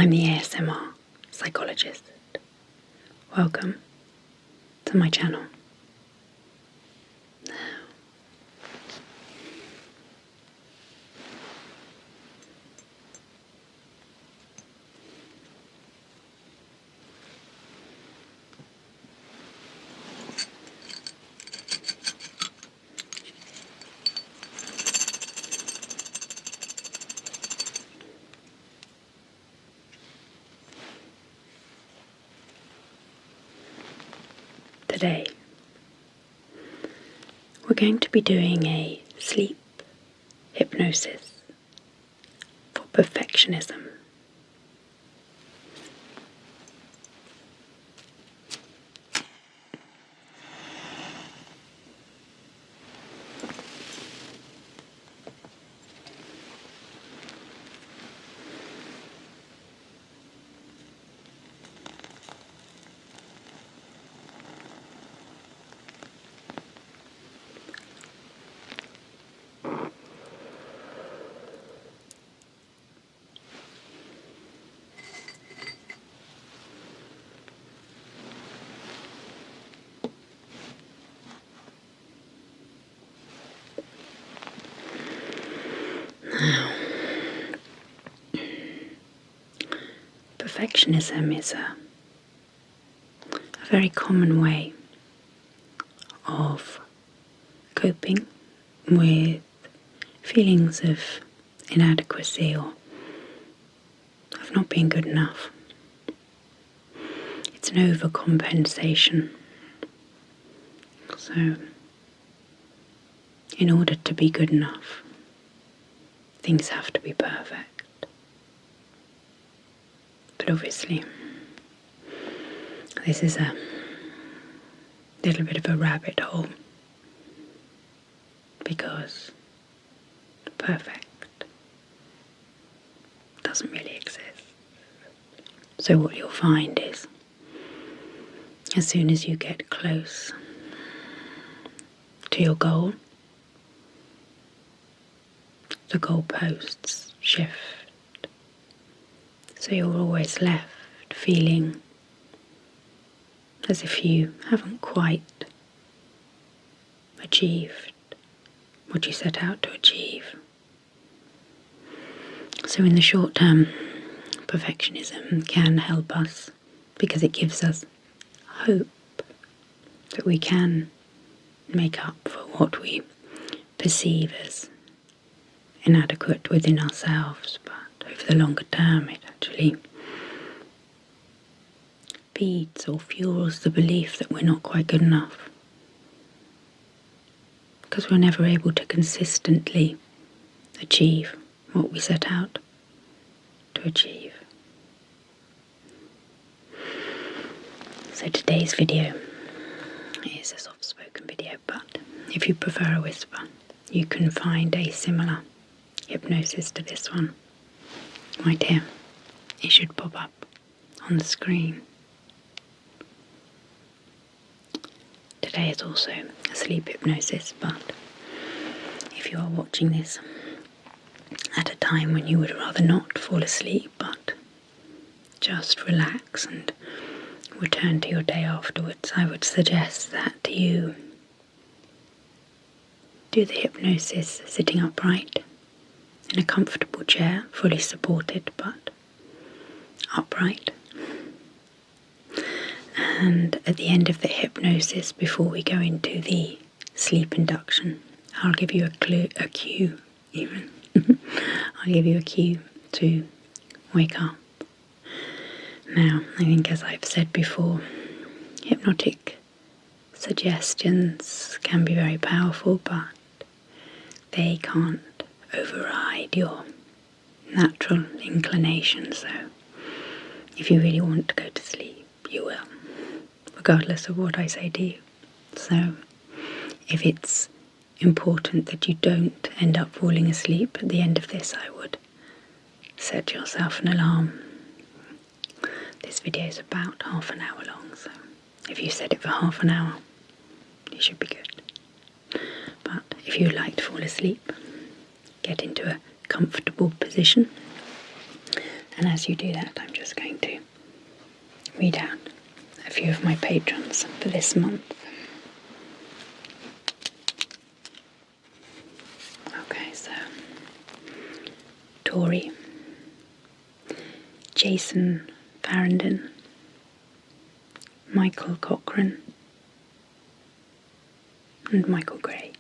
I'm the ASMR Psychologist. Welcome to my channel. Today, we're going to be doing a sleep hypnosis for perfectionism. Now, perfectionism is a very common way of coping with feelings of inadequacy or of not being good enough. It's an overcompensation. So, in order to be good enough, things have to be perfect. But obviously, this is a little bit of a rabbit hole because perfect doesn't really exist. So what you'll find is, as soon as you get close to your goal, the goalposts shift. So you're always left feeling as if you haven't quite achieved what you set out to achieve. So in the short term, perfectionism can help us because it gives us hope that we can make up for what we perceive as inadequate within ourselves, but over the longer term it actually feeds or fuels the belief that we're not quite good enough, because we're never able to consistently achieve what we set out to achieve. So today's video is a soft-spoken video, but if you prefer a whisper, you can find a similar hypnosis to this one right here. It should pop up on the screen. Today is also a sleep hypnosis, but if you are watching this at a time when you would rather not fall asleep but just relax and return to your day afterwards, I would suggest that you do the hypnosis sitting upright in a comfortable chair, fully supported but upright. And at the end of the hypnosis, before we go into the sleep induction, I'll give you a cue even. I'll give you a cue to wake up. Now, I think as I've said before, hypnotic suggestions can be very powerful, but they can't override your natural inclination. So if you really want to go to sleep, you will, regardless of what I say to you. So if it's important that you don't end up falling asleep at the end of this, I would set yourself an alarm. This video is about half an hour long, so if you set it for half an hour, you should be good. But if you'd like to fall asleep, get into a comfortable position And as you do that, I'm just going to read out a few of my patrons for this month. Okay, so Tori, Jason Farrington, Michael Cochran, and Michael Gray.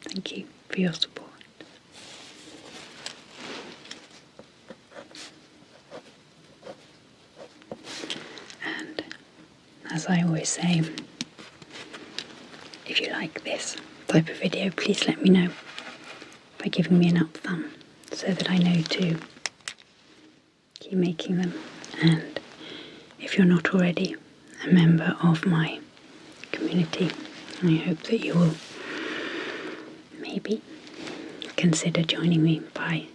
Thank you for your support. And as I always say, if you like this type of video, please let me know by giving me an up thumb so that I know to keep making them. And if you're not already a member of my community, I hope that you will maybe consider joining me by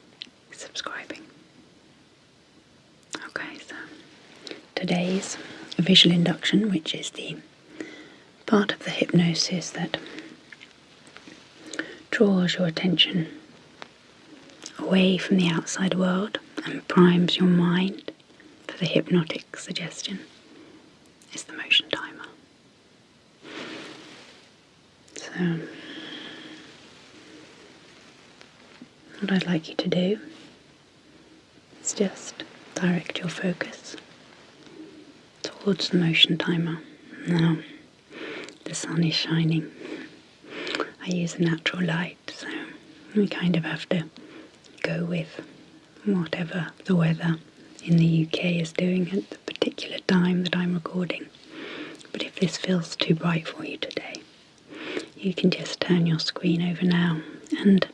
subscribing. Okay, so today's visual induction, which is the part of the hypnosis that draws your attention away from the outside world and primes your mind for the hypnotic suggestion, is the motion timer. So, what I'd like you to do is just direct your focus towards the motion timer. Now, the sun is shining. I use a natural light, so we kind of have to go with whatever the weather in the UK is doing at the particular time that I'm recording. But if this feels too bright for you today, you can just turn your screen over now and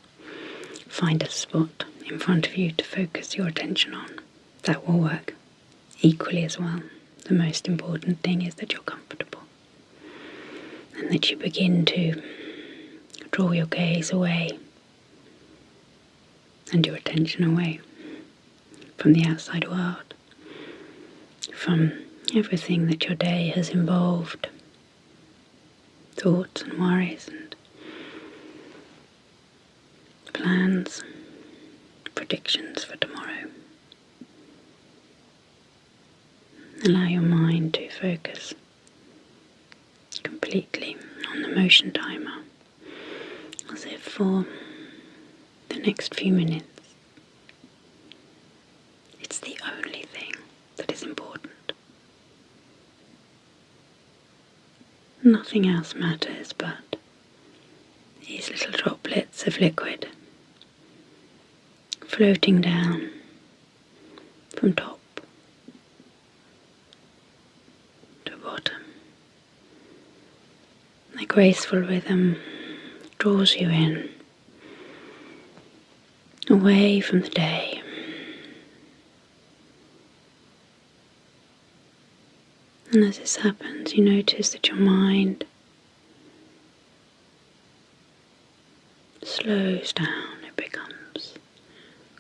find a spot in front of you to focus your attention on. That will work equally as well. The most important thing is that you're comfortable and that you begin to draw your gaze away and your attention away from the outside world, from everything that your day has involved, thoughts and worries and plans, predictions for tomorrow. Allow your mind to focus completely on the motion timer, as if for the next few minutes it's the only thing that is important. Nothing else matters but these little droplets of liquid floating down from top to bottom. A graceful rhythm draws you in, away from the day. And as this happens, you notice that your mind slows down. It becomes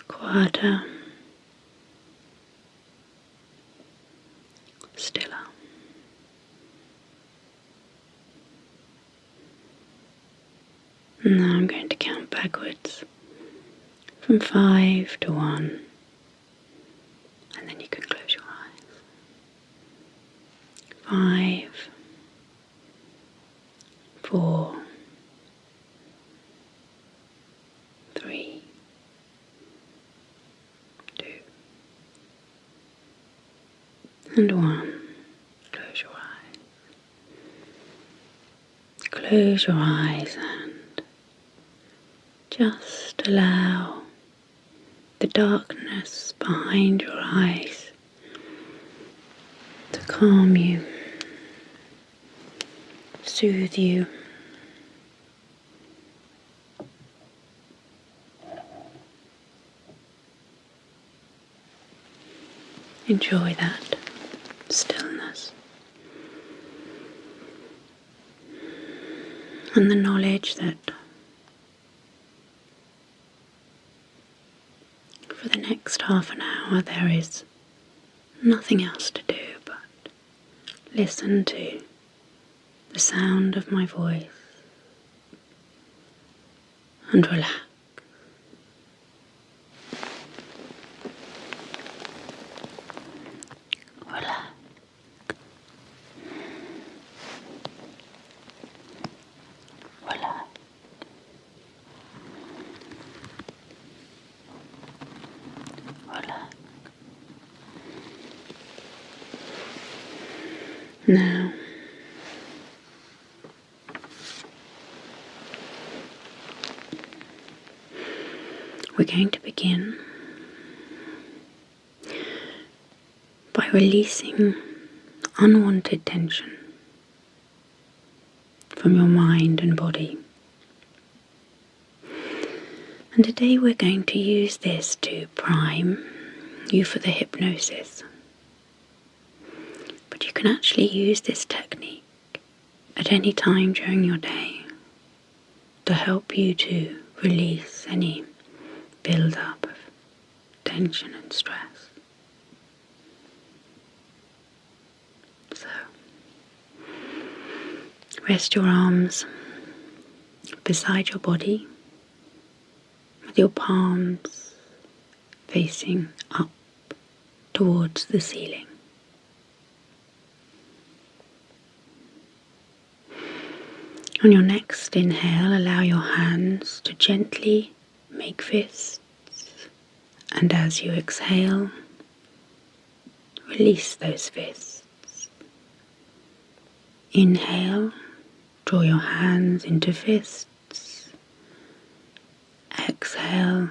quieter, stiller. And now I'm going to count backwards from 5 to 1, and then you can close your eyes. 5, 4, 3, 2, and 1. Close your eyes. Close your eyes and just allow the darkness behind your eyes to calm you, soothe you. Enjoy that stillness and the knowledge that for the next half an hour there is nothing else to do but listen to the sound of my voice and relax. Now, we're going to begin by releasing unwanted tension from your mind and body. And today we're going to use this to prime you for the hypnosis. But you can actually use this technique at any time during your day to help you to release any build-up of tension and stress. So, rest your arms beside your body with your palms facing up towards the ceiling. On your next inhale, allow your hands to gently make fists, and as you exhale, release those fists. Inhale, draw your hands into fists. Exhale,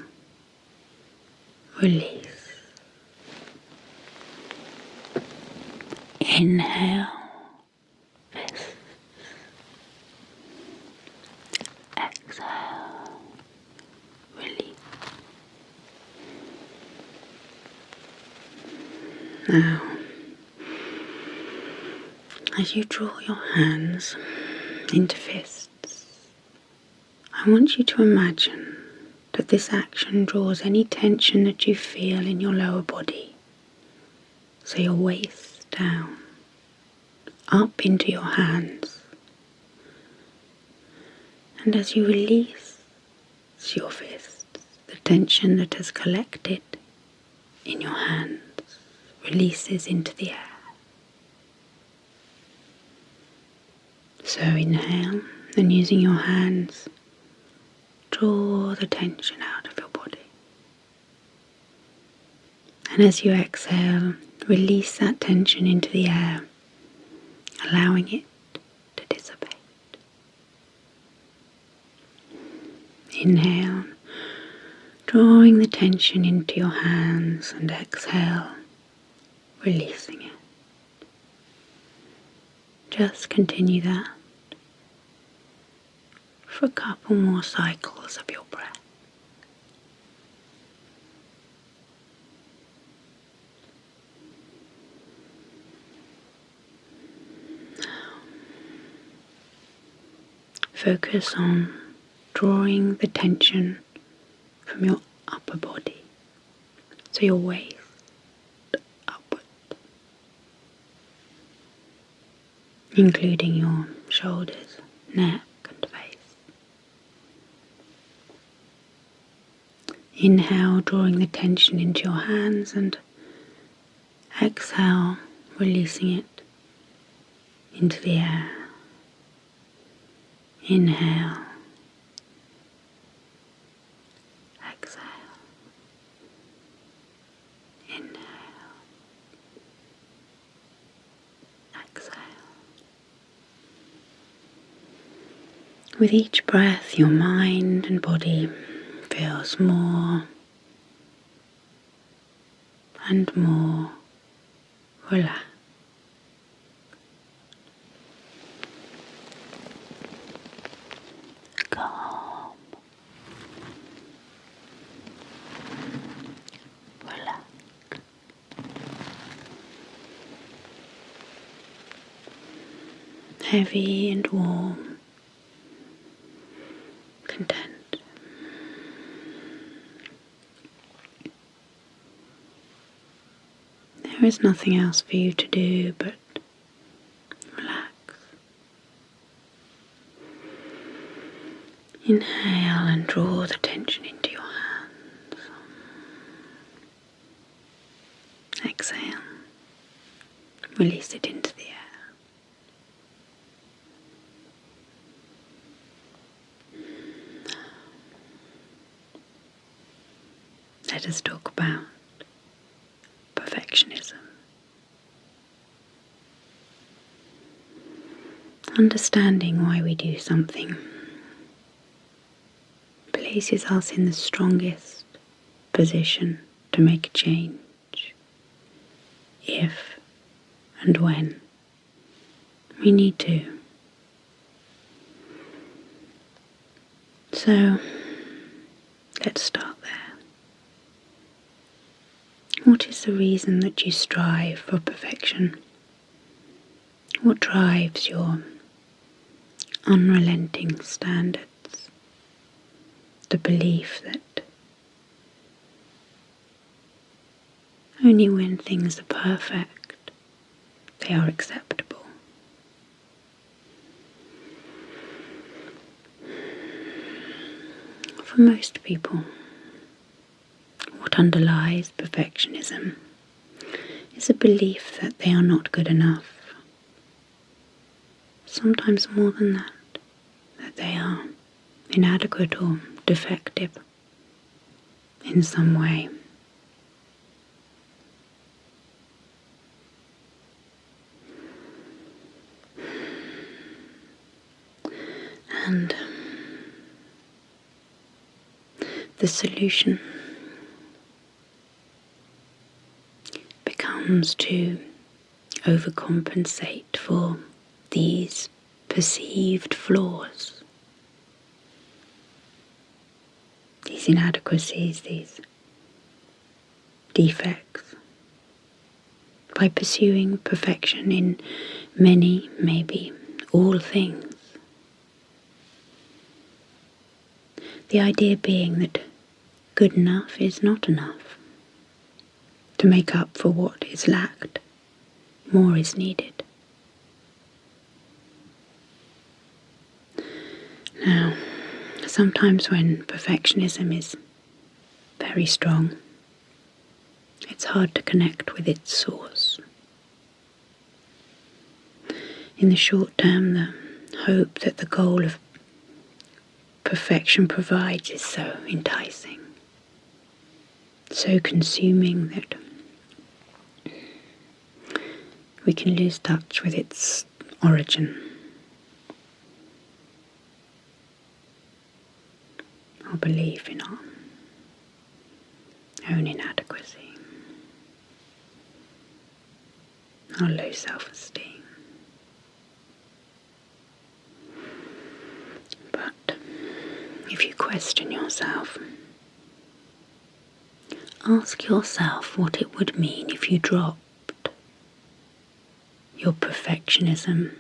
release. Inhale, fists. Exhale, release. Now, as you draw your hands into fists, I want you to imagine that this action draws any tension that you feel in your lower body, so your waist down, up into your hands. And as you release your fists, the tension that has collected in your hands releases into the air. So inhale, and using your hands, draw the tension out of your body. And as you exhale, release that tension into the air, allowing it to dissipate. Inhale, drawing the tension into your hands, and exhale, releasing it. Just continue that for a couple more cycles of your breath. Focus on drawing the tension from your upper body, so your waist upward, including your shoulders, neck and face. Inhale, drawing the tension into your hands, and exhale, releasing it into the air. Inhale, exhale, inhale, exhale. With each breath, your mind and body feels more and more relaxed. Calm, relaxed, heavy and warm, content. There is nothing else for you to do but relax. Inhale and draw the tension into your hands. Exhale, release it into the air. Let us talk about perfectionism. understanding why we do something places us in the strongest position to make a change if and when we need to. So let's start there. What is the reason that you strive for perfection? What drives your unrelenting standards? The belief that only when things are perfect, they are acceptable. For most people, what underlies perfectionism is a belief that they are not good enough. Sometimes more than that, that they are inadequate or defective in some way. And the solution becomes to overcompensate for these perceived flaws, these inadequacies, these defects, by pursuing perfection in many, maybe all things. The idea being that good enough is not enough. To make up for what is lacked, more is needed. Now, sometimes when perfectionism is very strong, it's hard to connect with its source. In the short term, the hope that the goal of perfection provides is so enticing, so consuming that we can lose touch with its origin. Our belief in our own inadequacy, our low self-esteem. But if you question yourself, ask yourself what it would mean if you dropped your perfectionism.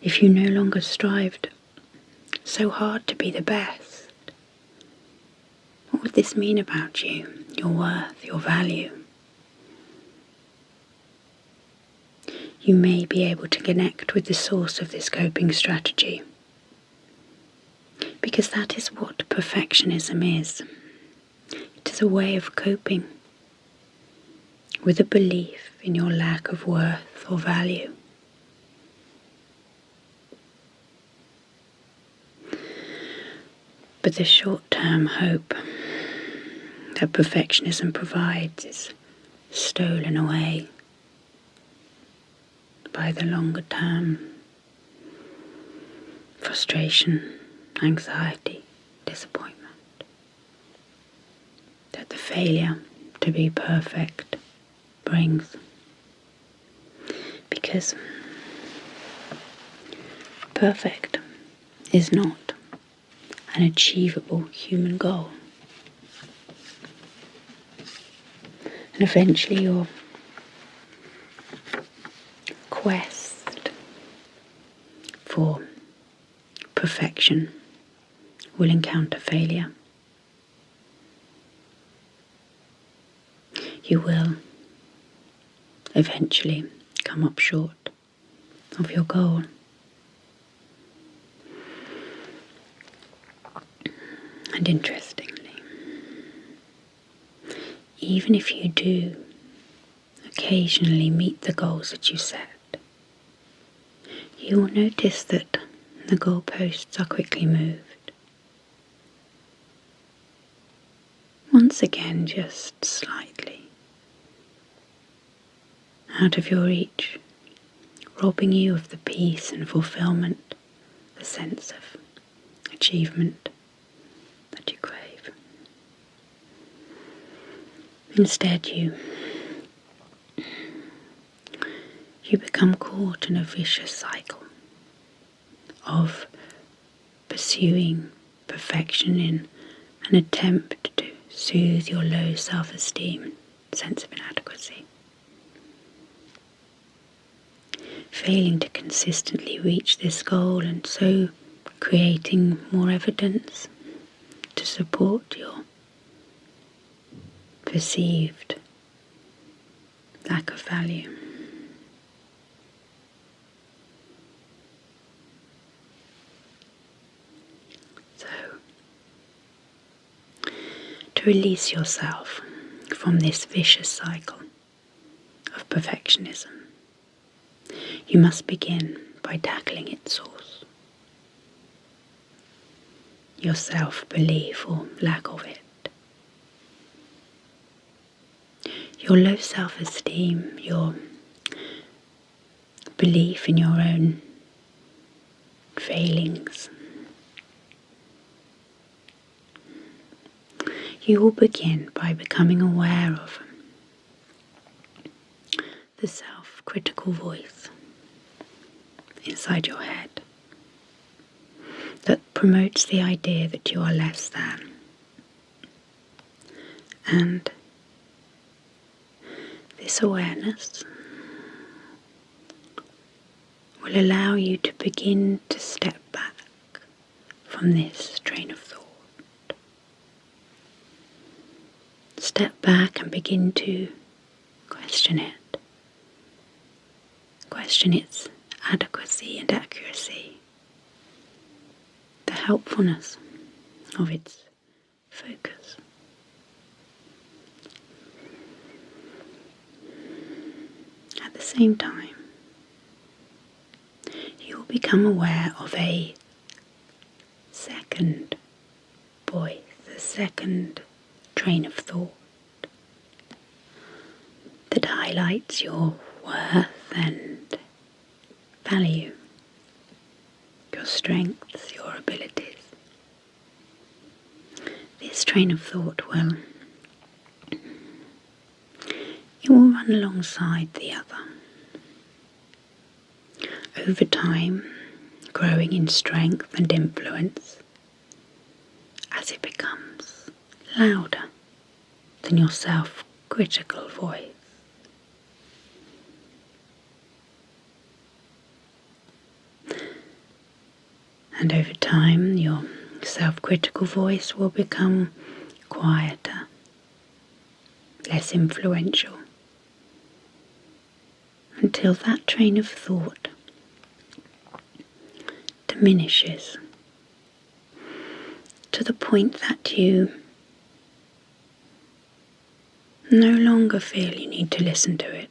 If you no longer strived so hard to be the best, what would this mean about you, your worth, your value? You may be able to connect with the source of this coping strategy, because that is what perfectionism is. It is a way of coping with a belief in your lack of worth or value. But the short-term hope that perfectionism provides is stolen away by the longer-term frustration, anxiety, disappointment that the failure to be perfect brings. Because perfect is not an achievable human goal. And eventually your quest for perfection will encounter failure. You will eventually come up short of your goal. And interestingly, even if you do occasionally meet the goals that you set, you will notice that the goalposts are quickly moved. Once once again just slightly out of your reach, robbing you of the peace and fulfillment, the sense of achievement that you crave. Instead, you become caught in a vicious cycle of pursuing perfection in an attempt to soothe your low self-esteem and sense of inadequacy. Failing to consistently reach this goal, and so creating more evidence to support your perceived lack of value. So, to release yourself from this vicious cycle of perfectionism, you must begin by tackling its source, your self-belief or lack of it. Your low self-esteem, your belief in your own failings. You will begin by becoming aware of the self-critical voice inside your head that promotes the idea that you are less than. And this awareness will allow you to begin to step back from this train of thought. Step back and begin to question it. Question its adequacy and accuracy, the helpfulness of its focus. At the same time, you will become aware of a second voice, a second train of thought that highlights your worth and value, your strengths, your abilities. This train of thought will run alongside the other. Over time, growing in strength and influence as it becomes louder than your self-critical voice. And over time, your self-critical voice will become quieter, less influential, until that train of thought diminishes to the point that you no longer feel you need to listen to it.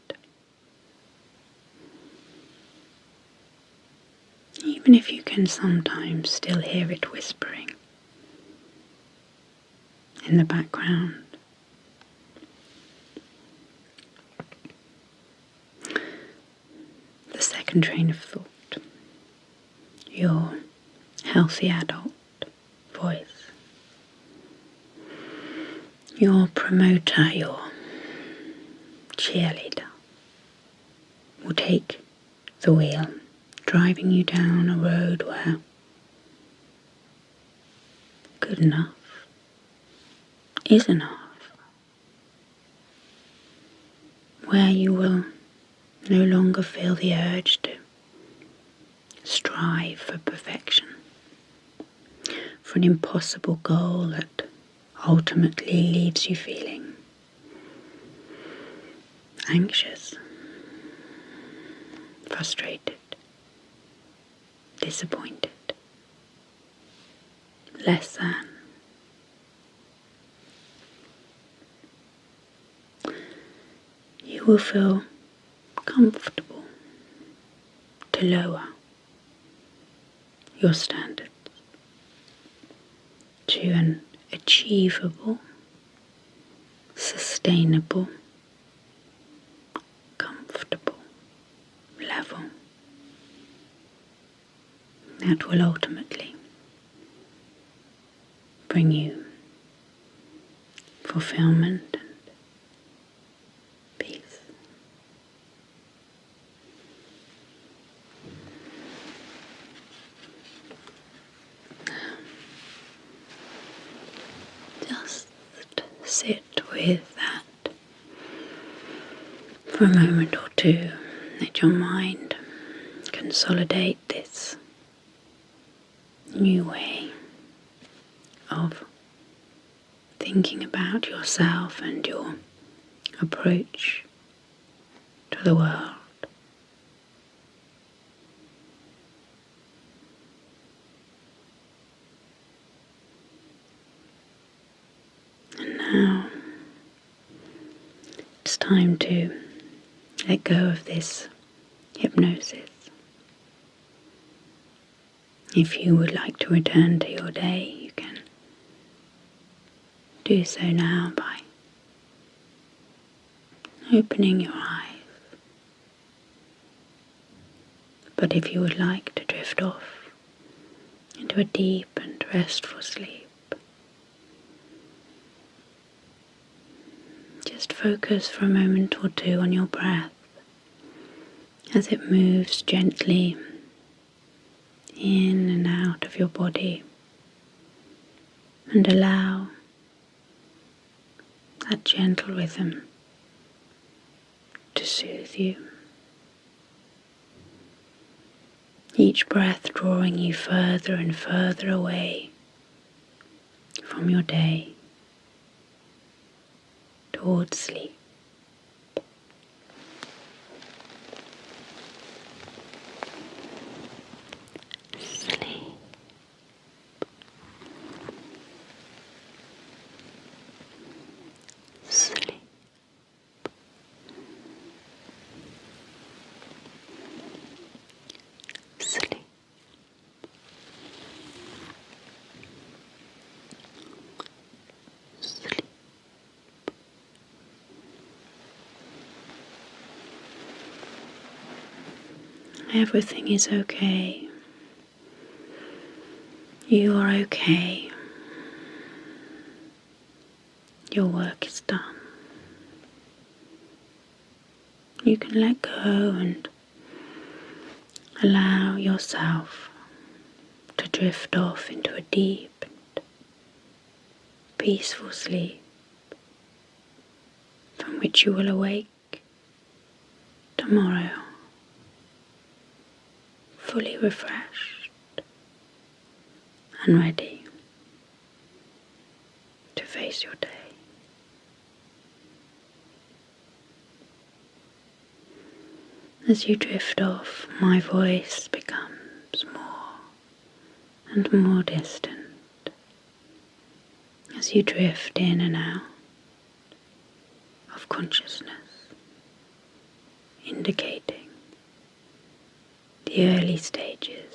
Even if you can sometimes still hear it whispering in the background. The second train of thought, your healthy adult voice, your promoter, your cheerleader, will take the wheel, driving you down a road where good enough is enough, where you will no longer feel the urge to strive for perfection, for an impossible goal that ultimately leaves you feeling anxious, frustrated, disappointed, less than. You will feel comfortable to lower your standards to an achievable sustainable, comfortable level that will ultimately bring you fulfillment and peace. Just sit with that for a moment or two. Let your mind consolidate this new way of thinking about yourself and your approach to the world. And now it's time to let go of this hypnosis. If you would like to return to your day, you can do so now by opening your eyes. But if you would like to drift off into a deep and restful sleep, just focus for a moment or two on your breath as it moves gently in and out of your body, and allow that gentle rhythm to soothe you. Each breath drawing you further and further away from your day towards sleep. Sleep. Sleep. Sleep. Sleep. Everything is okay. You are okay. Your work is done. You can let go and allow yourself to drift off into a deep and peaceful sleep from which you will awake tomorrow fully refreshed and ready to face your day. As you drift off, my voice becomes more and more distant as you drift in and out of consciousness, indicating the early stages